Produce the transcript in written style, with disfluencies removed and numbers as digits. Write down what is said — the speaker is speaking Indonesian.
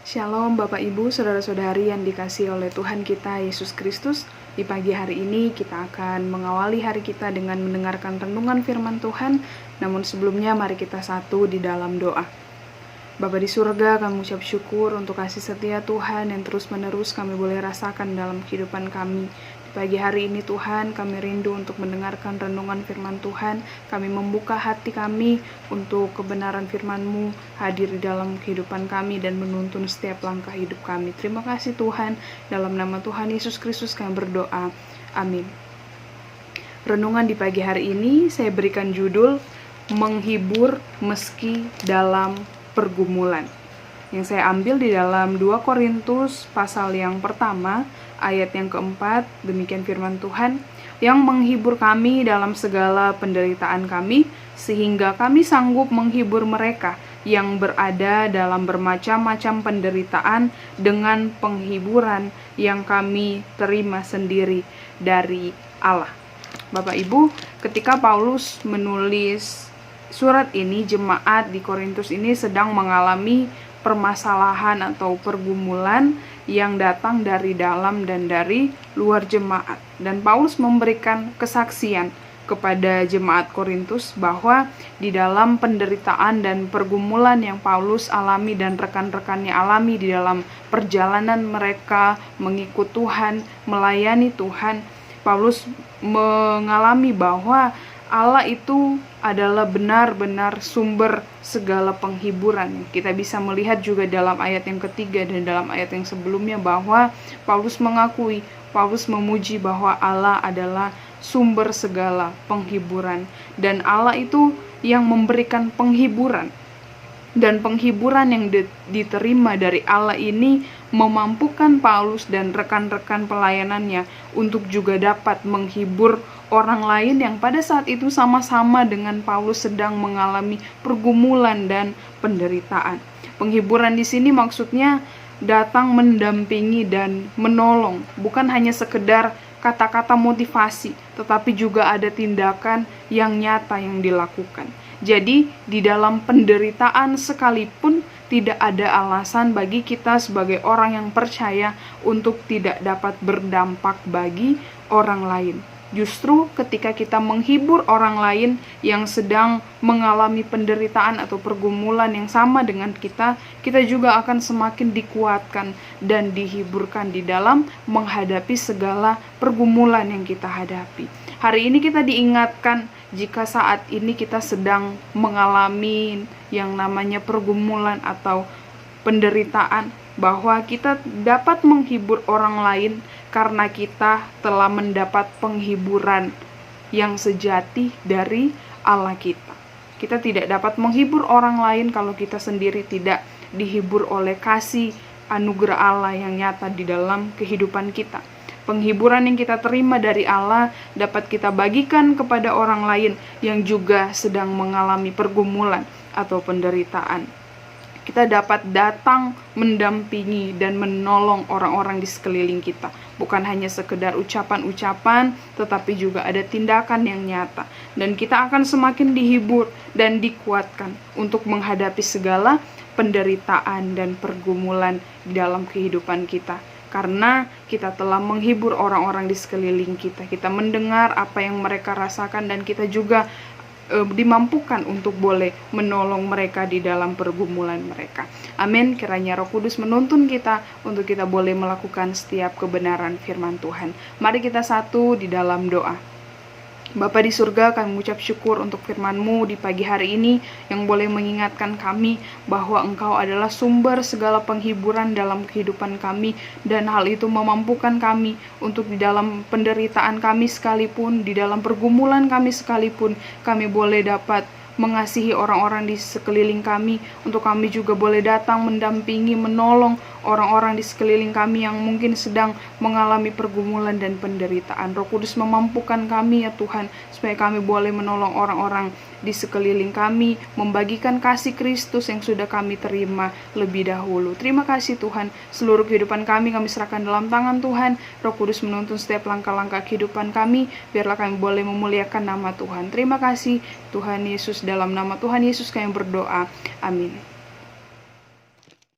Shalom Bapak Ibu, Saudara-saudari yang dikasihi oleh Tuhan kita Yesus Kristus. Di pagi hari ini kita akan mengawali hari kita dengan mendengarkan renungan firman Tuhan. Namun sebelumnya mari kita satu di dalam doa. Bapa di surga, kami ucap syukur untuk kasih setia Tuhan yang terus-menerus kami boleh rasakan dalam kehidupan kami. Di pagi hari ini Tuhan, kami rindu untuk mendengarkan renungan firman Tuhan. Kami membuka hati kami untuk kebenaran firman-Mu hadir di dalam kehidupan kami dan menuntun setiap langkah hidup kami. Terima kasih Tuhan, dalam nama Tuhan Yesus Kristus kami berdoa. Amin. Renungan di pagi hari ini saya berikan judul Menghibur Meski Dalam Pergumulan, yang saya ambil di dalam 2 Korintus pasal yang pertama ayat yang keempat. Demikian firman Tuhan, yang menghibur kami dalam segala penderitaan kami, sehingga kami sanggup menghibur mereka yang berada dalam bermacam-macam penderitaan dengan penghiburan yang kami terima sendiri dari Allah. Bapak Ibu, ketika Paulus menulis surat ini, jemaat di Korintus ini sedang mengalami permasalahan atau pergumulan yang datang dari dalam dan dari luar jemaat. Dan Paulus memberikan kesaksian kepada jemaat Korintus bahwa di dalam penderitaan dan pergumulan yang Paulus alami dan rekan-rekannya alami di dalam perjalanan mereka mengikut Tuhan, melayani Tuhan, Paulus mengalami bahwa Allah itu adalah benar-benar sumber segala penghiburan. Kita bisa melihat juga dalam ayat yang ketiga dan dalam ayat yang sebelumnya bahwa Paulus mengakui, Paulus memuji bahwa Allah adalah sumber segala penghiburan. Dan Allah itu yang memberikan penghiburan. Dan penghiburan yang diterima dari Allah ini memampukan Paulus dan rekan-rekan pelayanannya untuk juga dapat menghibur orang lain yang pada saat itu sama-sama dengan Paulus sedang mengalami pergumulan dan penderitaan. Penghiburan di sini maksudnya datang mendampingi dan menolong, bukan hanya sekedar kata-kata motivasi, tetapi juga ada tindakan yang nyata yang dilakukan. Jadi, di dalam penderitaan sekalipun tidak ada alasan bagi kita sebagai orang yang percaya untuk tidak dapat berdampak bagi orang lain. Justru ketika kita menghibur orang lain yang sedang mengalami penderitaan atau pergumulan yang sama dengan kita, kita juga akan semakin dikuatkan dan dihiburkan di dalam menghadapi segala pergumulan yang kita hadapi. Hari ini kita diingatkan jika saat ini kita sedang mengalami yang namanya pergumulan atau penderitaan, bahwa kita dapat menghibur orang lain karena kita telah mendapat penghiburan yang sejati dari Allah kita. Kita tidak dapat menghibur orang lain kalau kita sendiri tidak dihibur oleh kasih anugerah Allah yang nyata di dalam kehidupan kita. Penghiburan yang kita terima dari Allah dapat kita bagikan kepada orang lain yang juga sedang mengalami pergumulan atau penderitaan. Kita dapat datang mendampingi dan menolong orang-orang di sekeliling kita. Bukan hanya sekedar ucapan-ucapan, tetapi juga ada tindakan yang nyata. Dan kita akan semakin dihibur dan dikuatkan untuk menghadapi segala penderitaan dan pergumulan di dalam kehidupan kita. Karena kita telah menghibur orang-orang di sekeliling kita. Kita mendengar apa yang mereka rasakan dan kita juga dimampukan untuk boleh menolong mereka di dalam pergumulan mereka. Amin. Kiranya Roh Kudus menuntun kita untuk kita boleh melakukan setiap kebenaran firman Tuhan. Mari kita satu di dalam doa. Bapa di surga, kami mengucap syukur untuk firman-Mu di pagi hari ini yang boleh mengingatkan kami bahwa Engkau adalah sumber segala penghiburan dalam kehidupan kami, dan hal itu memampukan kami untuk di dalam penderitaan kami sekalipun, di dalam pergumulan kami sekalipun, kami boleh dapat mengasihi orang-orang di sekeliling kami, untuk kami juga boleh datang mendampingi, menolong orang-orang di sekeliling kami yang mungkin sedang mengalami pergumulan dan penderitaan. Roh Kudus memampukan kami ya Tuhan, supaya kami boleh menolong orang-orang di sekeliling kami, membagikan kasih Kristus yang sudah kami terima lebih dahulu. Terima kasih Tuhan, seluruh kehidupan kami serahkan dalam tangan Tuhan. Roh Kudus menuntun setiap langkah-langkah kehidupan kami, biarlah kami boleh memuliakan nama Tuhan. Terima kasih Tuhan Yesus, dalam nama Tuhan Yesus kami berdoa. Amin.